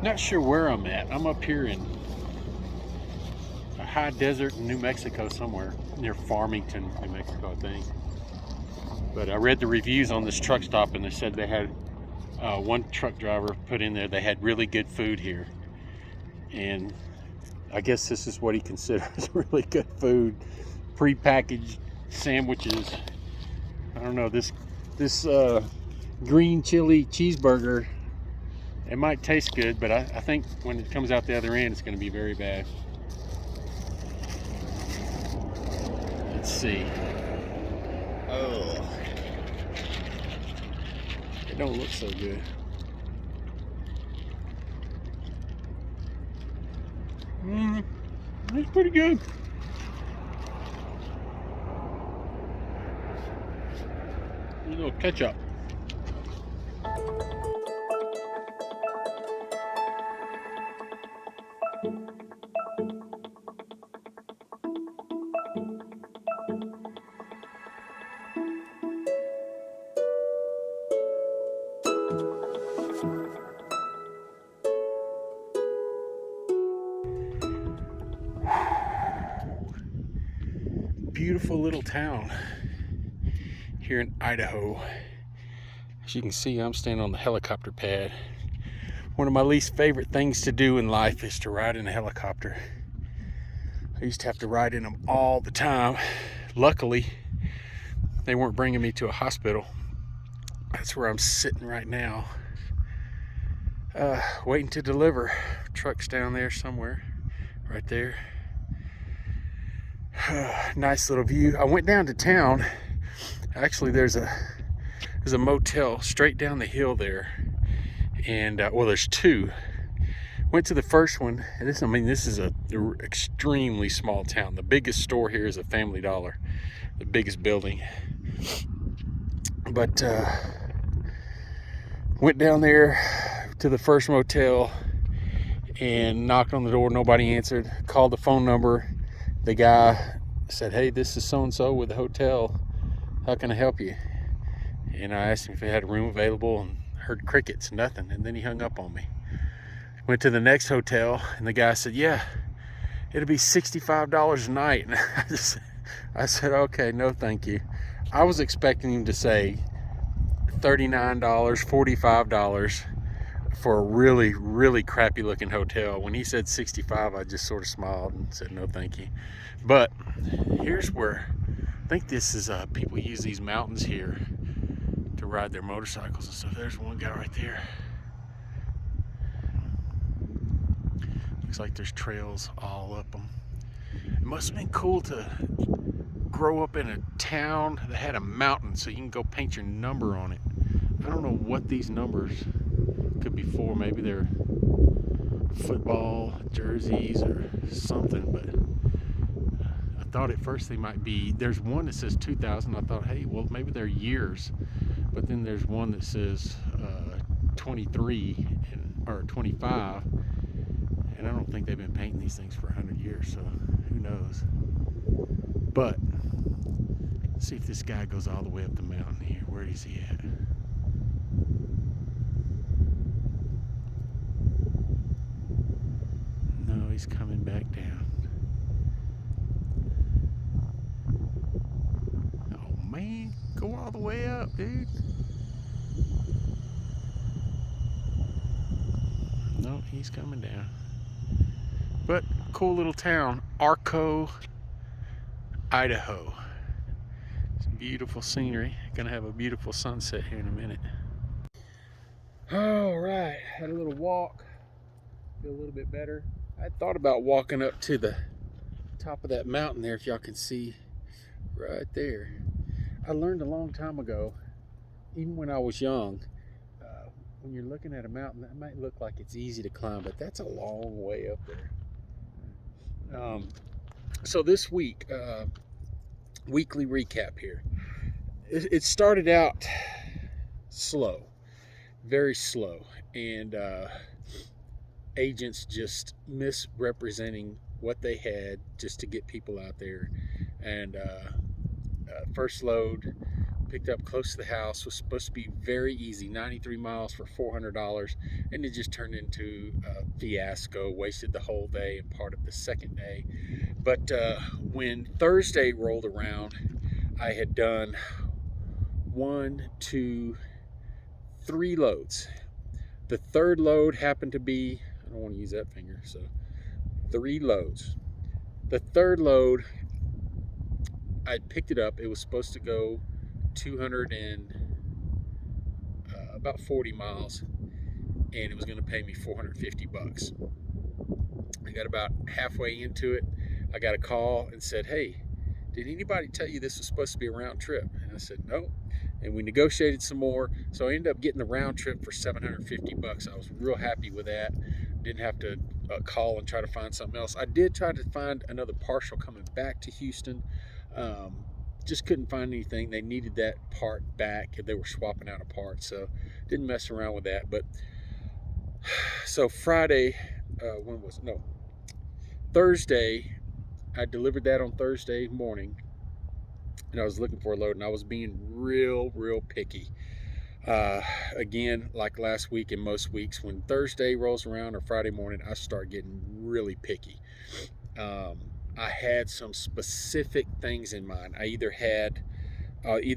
Not sure where I'm at. I'm up here in a high desert in New Mexico somewhere, near Farmington, New Mexico, I think. But I read the reviews on this truck stop, and they said they had one truck driver put in there, they had really good food here. And I guess this is what he considers really good food. Pre-packaged sandwiches. I don't know, this green chili cheeseburger, it might taste good, but I think when it comes out the other end, it's going to be very bad. Let's see. Oh, it don't look so good. It's pretty good. A little ketchup. Beautiful little town here in Idaho. As you can see, I'm standing on the helicopter pad. One of my least favorite things to do in life is to ride in a helicopter. I used to have to ride in them all the time. Luckily, they weren't bringing me to a hospital. That's where I'm sitting right now, waiting to deliver. Truck's down there somewhere, right there. Nice little view. I went down to town. Actually, there's a motel straight down the hill there, and well, there's two. Went to the first one, and this is a extremely small town. The biggest store here is a Family Dollar, the biggest building. But went down there to the first motel and knocked on the door. Nobody answered. Called the phone number. The guy said, "Hey, this is so-and-so with the hotel. How can I help you?" And I asked him if he had a room available, and heard crickets, nothing. And then he hung up on me. Went to the next hotel, and the guy said, "Yeah, it'll be $65 a night." And I said, "Okay, no thank you." I was expecting him to say $39, $45 for a really, really crappy looking hotel. When he said 65, I just sort of smiled and said no thank you. But here's where I think this is people use these mountains here to ride their motorcycles and stuff. There's one guy right there. Looks like there's trails all up them. It must have been cool to grow up in a town that had a mountain so you can go paint your number on it. I don't know what these numbers could be for. Maybe they're football jerseys or something, but I thought at first they might be. There's one that says 2000. I thought, hey, well, maybe they're years. But then there's one that says 23 or 25, and I don't think they've been painting these things for 100 years, so who knows. But let's see if this guy goes all the way up the mountain here. Where is he at? No, he's coming back down. Oh man, go all the way up, dude. No, he's coming down. But cool little town, Arco, Idaho. It's beautiful scenery. Gonna have a beautiful sunset here in a minute. All right, had a little walk. Feel a little bit better. I thought about walking up to the top of that mountain there, if y'all can see right there. I learned a long time ago, even when I was young, when you're looking at a mountain, that might look like it's easy to climb, but that's a long way up there. So this week, weekly recap here. It started out slow, very slow, and agents just misrepresenting what they had just to get people out there. And first load picked up close to the house. Was supposed to be very easy, 93 miles for $400, and it just turned into a fiasco. Wasted the whole day and part of the second day. But when Thursday rolled around, I had done 3 loads. The third load happened to be, I don't want to use that finger, so 3 loads. The third load, I picked it up. It was supposed to go 200 and about 40 miles, and it was going to pay me $450. I got about halfway into it. I got a call and said, "Hey, did anybody tell you this was supposed to be a round trip?" And I said, "No." And we negotiated some more, so I ended up getting the round trip for $750. I was real happy with that. Didn't have to call and try to find something else. I did try to find another partial coming back to Houston. Just couldn't find anything. They needed that part back. They were swapping out a part, so didn't mess around with that. But so Friday, when was it? No, Thursday. I delivered that on Thursday morning, and I was looking for a load, and I was being real picky. Again, like last week and most weeks, when Thursday rolls around or Friday morning, I start getting really picky. I had some specific things in mind. I either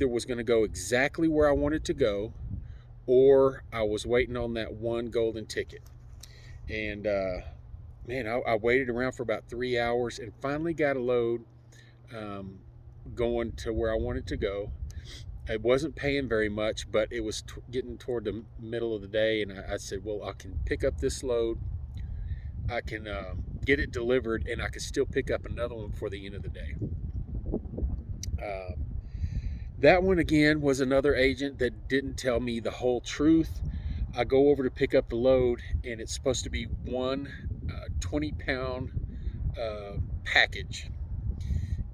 was going to go exactly where I wanted to go, or I was waiting on that one golden ticket. And man, I waited around for about 3 hours and finally got a load going to where I wanted to go. I wasn't paying very much, but it was getting toward the middle of the day, and I said, well, I can pick up this load. I can get it delivered, and I can still pick up another one before the end of the day. That one, again, was another agent that didn't tell me the whole truth. I go over to pick up the load, and it's supposed to be one 20-pound package.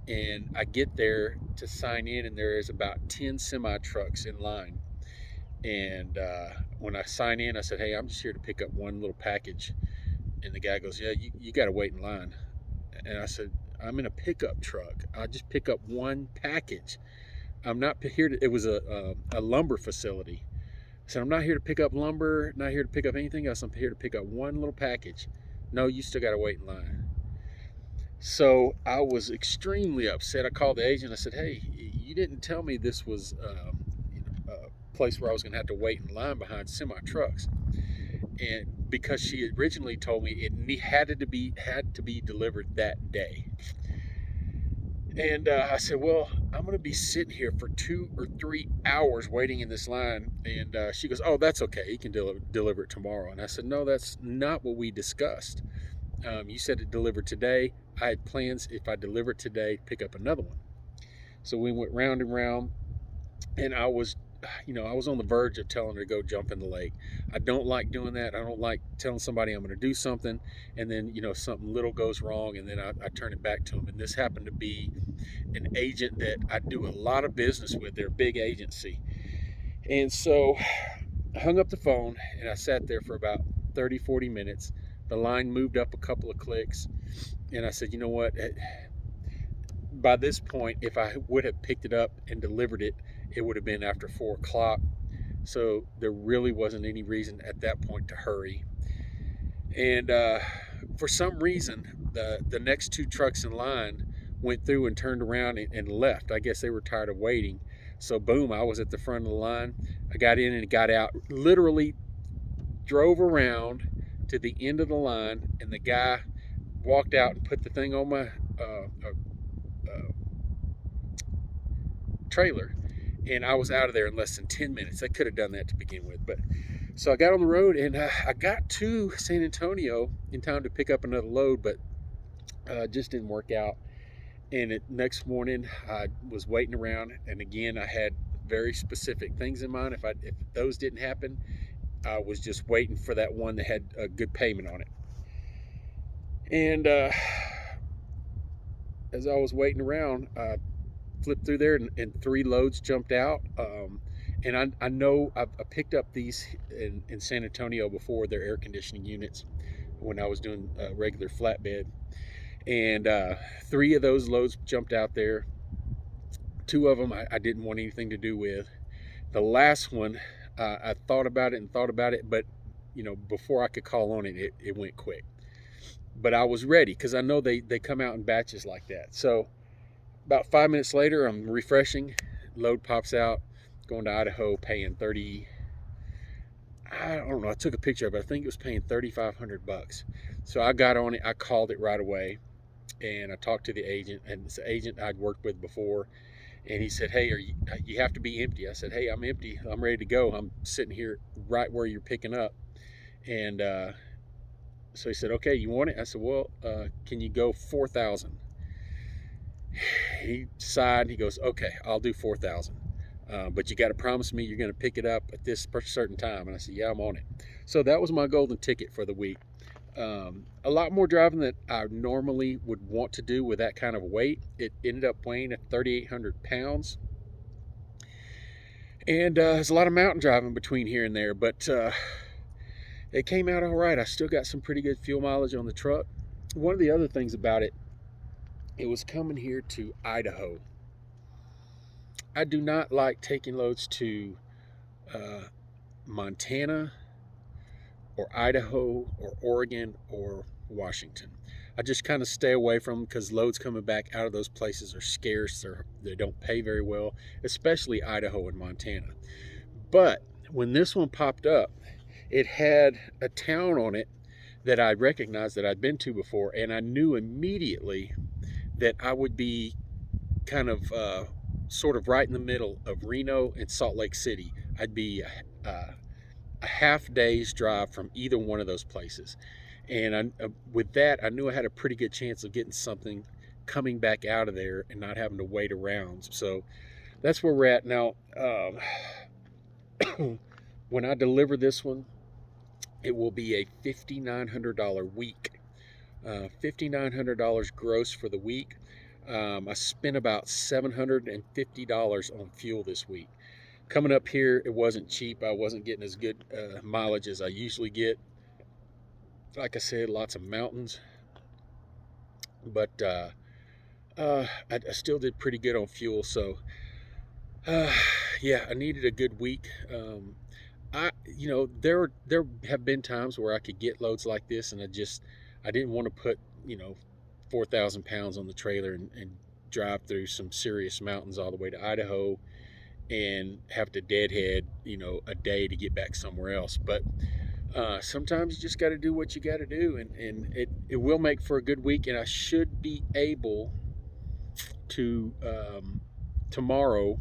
And I get there to sign in, and there is about 10 semi-trucks in line. And when I sign in, I said, "Hey, I'm just here to pick up one little package." And the guy goes, "Yeah, you got to wait in line." And I said, "I'm in a pickup truck. I just pick up one package. I'm not here to," it was a lumber facility. I said, "I'm not here to pick up lumber, not here to pick up anything else. I'm here to pick up one little package." "No, you still got to wait in line." So I was extremely upset. I called the agent. I said, "Hey, you didn't tell me this was a place where I was going to have to wait in line behind semi trucks." And because she originally told me it had to be delivered that day. And I said, "Well, I'm going to be sitting here for 2 or 3 hours waiting in this line." And she goes, "Oh, that's okay. You can deliver it tomorrow." And I said, "No, that's not what we discussed. You said it delivered today. I had plans, if I deliver it today, pick up another one." So we went round and round, and I was on the verge of telling her to go jump in the lake. I don't like doing that. I don't like telling somebody I'm going to do something, and then something little goes wrong, and then I turn it back to them. And this happened to be an agent that I do a lot of business with. They're a big agency. And so I hung up the phone, and I sat there for about 30-40 minutes. The line moved up a couple of clicks, and I said, "You know what? By this point, if I would have picked it up and delivered it, it would have been after 4 o'clock. So there really wasn't any reason at that point to hurry." And for some reason, the next 2 trucks in line went through and turned around and left. I guess they were tired of waiting. So boom, I was at the front of the line. I got in and got out, literally drove around to the end of the line, and the guy walked out and put the thing on my trailer, and I was out of there in less than 10 minutes. I could have done that to begin with. But so I got on the road, and I got to San Antonio in time to pick up another load, but just didn't work out. And next morning I was waiting around, and again I had very specific things in mind. If those didn't happen, I was just waiting for that one that had a good payment on it. And as I was waiting around, I flipped through there, and 3 loads jumped out. And I know I picked up these in San Antonio before, their air conditioning units, when I was doing regular flatbed. And 3 of those loads jumped out there. Two of them I didn't want anything to do with. The last one, I thought about it and thought about it, but before I could call on it, it went quick. But I was ready because I know they come out in batches like that. So about 5 minutes later, I'm refreshing, load pops out, going to Idaho, paying 30. I don't know. I took a picture of it. I think it was paying $3,500. So I got on it. I called it right away, and I talked to the agent, and it's an agent I'd worked with before. And he said, "Hey, you have to be empty." I said, "Hey, I'm empty. I'm ready to go. I'm sitting here right where you're picking up." And so he said, "Okay, you want it?" I said, "Well, can you go 4,000?" He sighed. He goes, "Okay, I'll do 4,000. But you got to promise me you're going to pick it up at this certain time." And I said, "Yeah, I'm on it." So that was my golden ticket for the week. A lot more driving than I normally would want to do with that kind of weight. It ended up weighing at 3,800 pounds. And there's a lot of mountain driving between here and there, but it came out all right. I still got some pretty good fuel mileage on the truck. One of the other things about it, it was coming here to Idaho. I do not like taking loads to Montana or Idaho or Oregon or Washington. I just kind of stay away from them because loads coming back out of those places are scarce. They don't pay very well, especially Idaho and Montana. But when this one popped up, it had a town on it that I recognized that I'd been to before, and I knew immediately that I would be kind of sort of right in the middle of Reno and Salt Lake City. I'd be a half day's drive from either one of those places. And with that, I knew I had a pretty good chance of getting something coming back out of there and not having to wait around. So that's where we're at now. When I deliver this one, it will be a $5,900 week. $5,900 gross for the week. I spent about $750 on fuel this week. Coming up here, it wasn't cheap. I wasn't getting as good mileage as I usually get. Like I said, lots of mountains. But I still did pretty good on fuel. So, yeah, I needed a good week. There have been times where I could get loads like this, and I didn't want to put 4,000 pounds on the trailer and drive through some serious mountains all the way to Idaho and have to deadhead a day to get back somewhere else. But sometimes you just got to do what you got to do, and it will make for a good week. And I should be able to tomorrow.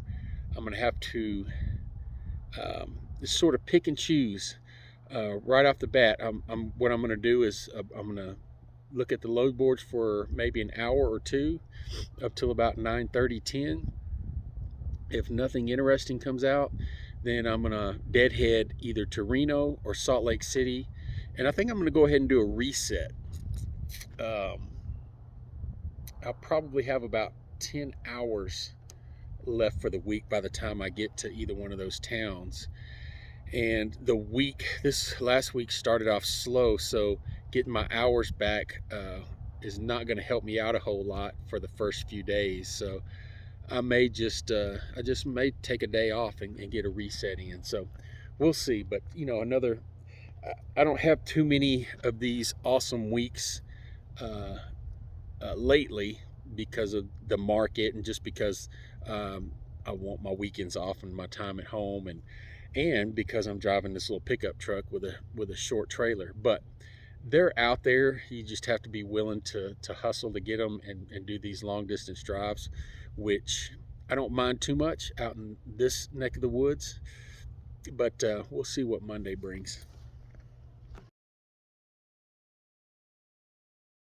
I'm going to have to sort of pick and choose right off the bat. What I'm going to do is I'm going to look at the load boards for maybe an hour or two up till about 9:30, 10. If nothing interesting comes out, then I'm going to deadhead either to Reno or Salt Lake City. And I think I'm going to go ahead and do a reset. I'll probably have about 10 hours left for the week by the time I get to either one of those towns. And this last week started off slow, so getting my hours back is not going to help me out a whole lot for the first few days. So I just may take a day off and get a reset in. So we'll see. But I don't have too many of these awesome weeks lately because of the market and just because I want my weekends off and my time at home, and because I'm driving this little pickup truck with a short trailer. But they're out there. You just have to be willing to hustle to get them and do these long distance drives, which I don't mind too much out in this neck of the woods. But we'll see what Monday brings.